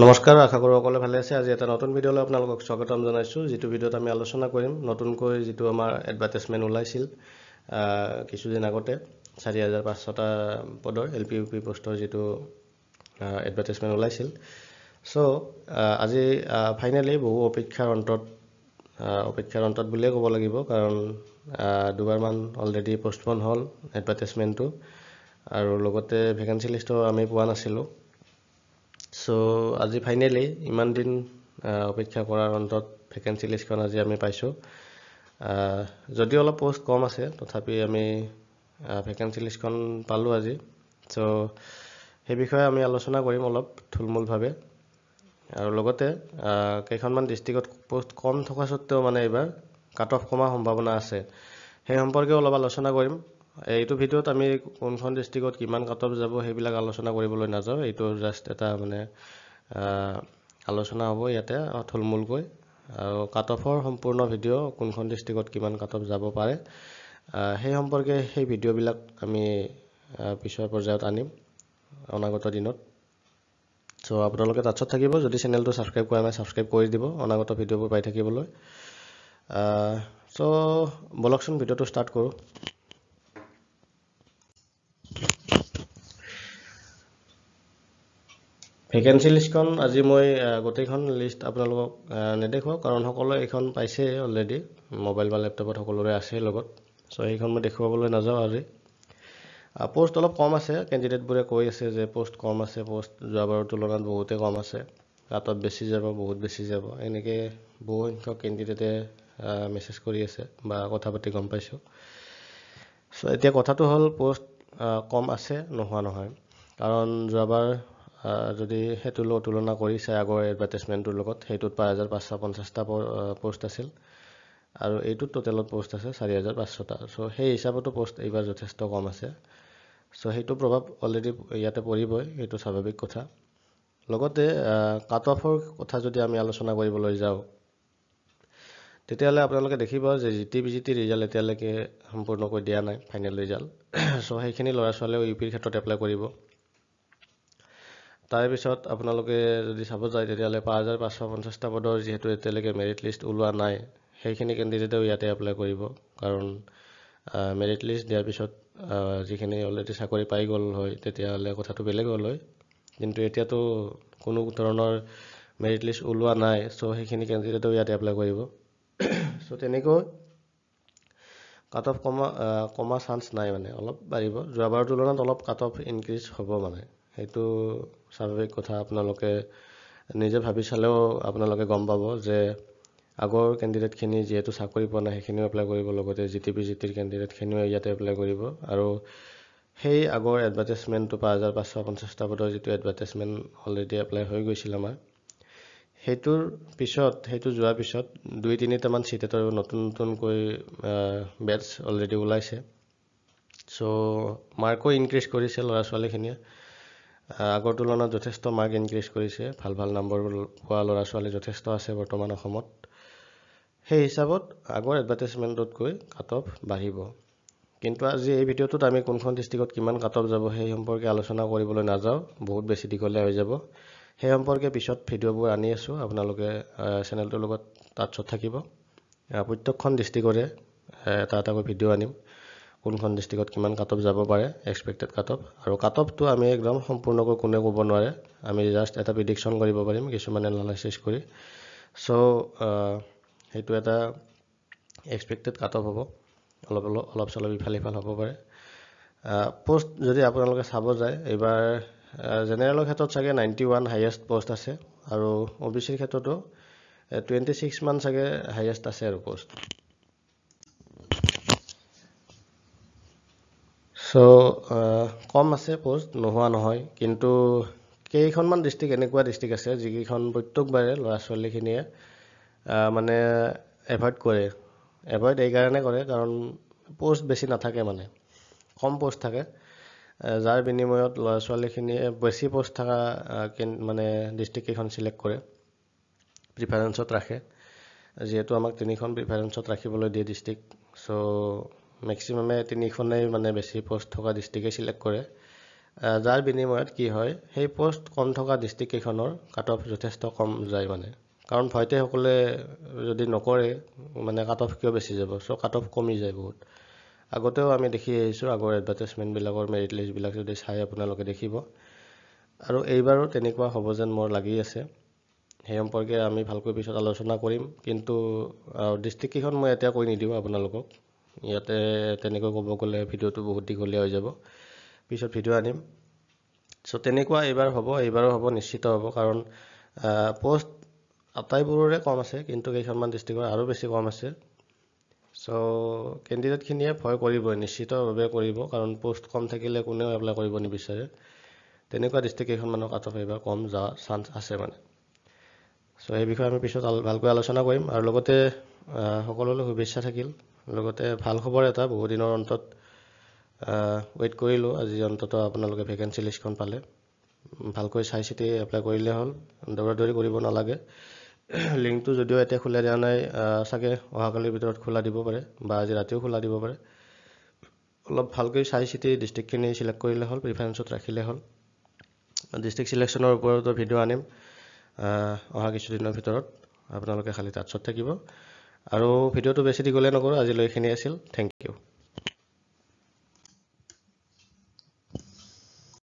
নমস্কাৰ, আশা কৰোঁ সকলোৱে ভালে আছে। আজি এটা নতুন ভিডিঅ'লৈ আপোনালোকক স্বাগতম জনাইছোঁ। যিটো ভিডিঅ'ত আমি আলোচনা কৰিম নতুনকৈ যিটো আমাৰ এডভাৰটাইজমেণ্ট ওলাইছিল কিছুদিন আগতে 4,500টা পদৰ LP UP পোষ্টৰ যিটো এডভাৰটাইজমেণ্ট ওলাইছিল। চ' আজি ফাইনেলি বহু অপেক্ষাৰ অন্তত বুলিয়ে ক'ব লাগিব, কাৰণ দুবাৰমান অলৰেডি পষ্টপন হ'ল এডভাৰটাইজমেণ্টটো, আৰু লগতে ভেকেঞ্চি লিষ্টটো আমি পোৱা নাছিলোঁ। চ' আজি ফাইনেলি ইমান দিন অপেক্ষা কৰাৰ অন্তত ভেকেঞ্চি লিষ্টখন আজি আমি পাইছোঁ। যদিও অলপ পোষ্ট কম আছে, তথাপি আমি ভেকেঞ্চি লিষ্টখন পালোঁ আজি। চ' সেই বিষয়ে আমি আলোচনা কৰিম অলপ থুলমূলভাৱে, আৰু লগতে কেইখনমান ডিষ্ট্ৰিক্টত পোষ্ট কম থকা সত্ত্বেও মানে এইবাৰ কাট অফ কমাৰ সম্ভাৱনা আছে, সেই সম্পৰ্কে অলপ আলোচনা কৰিম। এইটো ভিডিঅ'ত আমি কোনখন ডিষ্ট্ৰিক্টত কিমান কাট অফ যাব সেইবিলাক আলোচনা কৰিবলৈ নাযাওঁ। এইটো জাষ্ট এটা মানে আলোচনা হ'ব ইয়াতে থুলমূলকৈ, আৰু কাট অফৰ সম্পূৰ্ণ ভিডিঅ' কোনখন ডিষ্ট্ৰিক্টত কিমান কাট অফ যাব পাৰে সেই সম্পৰ্কে সেই ভিডিঅ'বিলাক আমি পিছৰ পৰ্যায়ত আনিম অনাগত দিনত। চ' আপোনালোকে টাচত থাকিব। যদি চেনেলটো ছাবস্ক্ৰাইব কৰা নাই, ছাবস্ক্ৰাইব কৰি দিব অনাগত ভিডিঅ'বোৰ পাই থাকিবলৈ। চ' বলকচোন ভিডিঅ'টো ষ্টাৰ্ট কৰোঁ। ভেকেঞ্চি লিষ্টখন আজি মই গোটেইখন লিষ্ট আপোনালোকক নেদেখুৱাওঁ, কাৰণ সকলোৱে এইখন পাইছে অলৰেডি, মোবাইল বা লেপটপত সকলোৰে আছে লগত। চ' সেইখন মই দেখুৱাবলৈ নাযাওঁ আজি। পোষ্ট অলপ কম আছে, কেণ্ডিডেটবোৰে কৈ আছে যে পোষ্ট কম আছে, পোষ্ট যোৱাবাৰৰ তুলনাত বহুতে কম আছে, কাটত বেছি যাব, বহুত বেছি যাব, এনেকৈ বহু সংখ্যক কেণ্ডিডেটে মেছেজ কৰি আছে বা কথা পাতি গম পাইছোঁ। চ' এতিয়া কথাটো হ'ল, পোষ্ট কম আছে, নোহোৱা নহয়, কাৰণ যোৱাবাৰ যদি সেইটো তুলনা কৰি চাই আগৰ এডভাৰটাইজমেণ্টটোৰ লগত, সেইটোত 5,550টা পোষ্ট আছিল, আৰু এইটোত টোটেলত পোষ্ট আছে 4,500টা। চ' সেই হিচাপতো পোষ্ট এইবাৰ যথেষ্ট কম আছে। চ' সেইটো প্ৰভাৱ অলৰেডি ইয়াতে পৰিবই, সেইটো স্বাভাৱিক কথা। লগতে কাট অফৰ কথা যদি আমি আলোচনা কৰিবলৈ যাওঁ, তেতিয়াহ'লে আপোনালোকে দেখিব যে GT ৰিজাল্ট এতিয়ালৈকে সম্পূৰ্ণকৈ দিয়া নাই, ফাইনেল ৰিজাল্ট। চ' সেইখিনি ল'ৰা ছোৱালীয়েও UPৰ ক্ষেত্ৰত এপ্লাই কৰিব। তাৰপিছত আপোনালোকে যদি চাব যায়, তেতিয়াহ'লে 5,550টা পদৰ যিহেতু এতিয়ালৈকে মেৰিট লিষ্ট ওলোৱা নাই, সেইখিনি কেণ্ডিডেটেও ইয়াতে এপ্লাই কৰিব, কাৰণ মেৰিট লিষ্ট দিয়াৰ পিছত যিখিনি অলৰেডি চাকৰি পাই গ'ল হয় তেতিয়াহ'লে কথাটো বেলেগ হ'ল হয়, কিন্তু এতিয়াতো কোনো ধৰণৰ মেৰিট লিষ্ট ওলোৱা নাই। চ' সেইখিনি কেণ্ডিডেটেও ইয়াতে এপ্লাই কৰিব। চ' তেনেকৈ কাট অফ কমা চান্স নাই, মানে অলপ বাঢ়িব, যোৱাবাৰৰ তুলনাত অলপ কাট অফ ইনক্ৰিজ হ'ব, মানে সেইটো স্বাভাৱিক কথা। আপোনালোকে নিজে ভাবি চালেও আপোনালোকে গম পাব যে আগৰ কেণ্ডিডেটখিনি যিহেতু চাকৰি পোৱা নাই, সেইখিনিও এপ্লাই কৰিব, লগতে GTৰ কেণ্ডিডেটখিনিও ইয়াতে এপ্লাই কৰিব। আৰু সেই আগৰ এডভাৰটাইজমেণ্টটো 5,550টা পদৰ যিটো এডভাৰটাইজমেণ্ট অলৰেডি এপ্লাই হৈ গৈছিল আমাৰ, সেইটোৰ পিছত, সেইটো যোৱাৰ পিছত 2-3টামান চিটেটৰ নতুনকৈ বেটছ অলৰেডি ওলাইছে। চ' মাৰ্কো ইনক্ৰিজ কৰিছে ল'ৰা ছোৱালীখিনিয়ে, আগৰ তুলনাত যথেষ্ট মাৰ্ক ইনক্ৰিজ কৰিছে, ভাল ভাল নম্বৰ পোৱা ল'ৰা ছোৱালী যথেষ্ট আছে বৰ্তমান অসমত। সেই হিচাপত আগৰ এডভাৰটাইজমেণ্টতকৈ কাট অফ বাঢ়িব। কিন্তু আজি এই ভিডিঅ'টোত আমি কোনখন ডিষ্ট্ৰিক্টত কিমান কাট অফ যাব সেই সম্পৰ্কে আলোচনা কৰিবলৈ নাযাওঁ, বহুত বেছি দীঘলীয়া হৈ যাব। সেই সম্পৰ্কে পিছত ভিডিঅ'বোৰ আনি আছোঁ, আপোনালোকে চেনেলটোৰ লগত টাচত থাকিব। প্ৰত্যেকখন ডিষ্ট্ৰিক্টৰে এটা এটাকৈ ভিডিঅ' আনিম, কোনখন ডিষ্ট্ৰিক্টত কিমান কাট অফ যাব পাৰে, এক্সপেক্টেড কাট অফ। আৰু কাট অফটো আমি একদম সম্পূৰ্ণকৈ কোনে ক'ব নোৱাৰে, আমি জাষ্ট এটা প্ৰিডিকশ্যন কৰিব পাৰিম কিছুমান এনালাইচিছ কৰি। চ' সেইটো এটা এক্সপেক্টেড কাট অফ হ'ব, অলপ চলপ ইফাল সিফাল হ'ব পাৰে। পোষ্ট যদি আপোনালোকে চাব যায়, এইবাৰ জেনেৰেলৰ ক্ষেত্ৰত চাগে 91 হাইয়েষ্ট পোষ্ট আছে, আৰু OBCৰ ক্ষেত্ৰতো 26 মান চাগে হাইয়েষ্ট আছে আৰু পোষ্ট। চ' কম আছে পোষ্ট, নোহোৱা নহয়, কিন্তু কেইখনমান ডিষ্ট্ৰিক্ট এনেকুৱা ডিষ্ট্ৰিক্ট আছে যিকেইখন প্ৰত্যেকবাৰে ল'ৰা ছোৱালীখিনিয়ে মানে এভইড কৰে। এভইড এইকাৰণে কৰে কাৰণ পোষ্ট বেছি নাথাকে, মানে কম পোষ্ট থাকে, যাৰ বিনিময়ত ল'ৰা ছোৱালীখিনিয়ে বেছি পোষ্ট থকা মানে ডিষ্ট্ৰিক্টকেইখন চিলেক্ট কৰে, প্ৰিফাৰেঞ্চত ৰাখে। যিহেতু আমাক 3খন প্ৰিফাৰেঞ্চত ৰাখিবলৈ দিয়ে ডিষ্ট্ৰিক্ট, চ' মেক্সিমামে 3খনেই মানে বেছি পোষ্ট থকা ডিষ্ট্ৰিক্টেই চিলেক্ট কৰে, যাৰ বিনিময়ত কি হয় সেই পোষ্ট কম থকা ডিষ্ট্ৰিক্ট কেইখনৰ কাট অফ যথেষ্ট কম যায় মানে, কাৰণ ভয়তে সকলোৱে যদি নকৰে মানে কাট অফ কিয় বেছি যাব, চ' কাট অফ কমি যায় বহুত। আগতেও আমি দেখি আহিছোঁ, আগৰ এডভাৰটাইজমেণ্টবিলাকৰ মেৰিট লিষ্টবিলাক যদি চাই আপোনালোকে দেখিব, আৰু এইবাৰো তেনেকুৱা হ'ব যেন মোৰ লাগি আছে। সেই সম্পৰ্কে আমি ভালকৈ পিছত আলোচনা কৰিম, কিন্তু ডিষ্ট্ৰিক্টকেইখন মই এতিয়া কৈ নিদিওঁ আপোনালোকক, ইয়াতে তেনেকৈ ক'ব গ'লে ভিডিঅ'টো বহুত দীঘলীয়া হৈ যাব, পিছত ভিডিঅ' আনিম। চ' তেনেকুৱা এইবাৰ হ'ব, এইবাৰো হ'ব, নিশ্চিত হ'ব, কাৰণ পোষ্ট আটাইবোৰৰে কম আছে, কিন্তু কেইখনমান ডিষ্ট্ৰিক্টৰ আৰু বেছি কম আছে। চ' কেণ্ডিডেটখিনিয়ে ভয় কৰিবই, নিশ্চিতভাৱে কৰিব, কাৰণ পোষ্ট কম থাকিলে কোনেও এপ্লাই কৰিব নিবিচাৰে। তেনেকুৱা ডিষ্ট্ৰিক্ট কেইখনমানৰ কাট অফ এইবাৰ কম যোৱা চান্স আছে মানে। চ' এই বিষয়ে আমি পিছত ভালকৈ আলোচনা কৰিম, আৰু লগতে সকলোলৈ শুভেচ্ছা থাকিল। লগতে ভাল খবৰ এটা, বহুদিনৰ অন্তত ৱেইট কৰিলোঁ, আজি অন্ততঃ আপোনালোকে ভেকেঞ্চি লিষ্টখন পালে। ভালকৈ চাই চিতি এপ্লাই কৰিলে হ'ল, দৌৰা কৰিব নালাগে। লিংকটো যদিও এতিয়া খোলা দিয়া নাই, চাগে অহাকালিৰ ভিতৰত খোলা দিব পাৰে, বা আজি ৰাতিও খোলা দিব পাৰে। অলপ ভালকৈ চাই চিতি ডিষ্ট্ৰিক্টখিনি চিলেক্ট কৰিলে হ'ল, প্ৰিফাৰেঞ্চত ৰাখিলে হ'ল। ডিষ্ট্ৰিক্ট চিলেকশ্যনৰ ওপৰতো ভিডিঅ' আনিম অহা কিছুদিনৰ ভিতৰত, আপোনালোকে খালি টাচত থাকিব। আৰু ভিডিঅ'টো বেছি দীঘলীয়া নকৰোঁ, আজিলৈ এইখিনি আছিল। Thank U.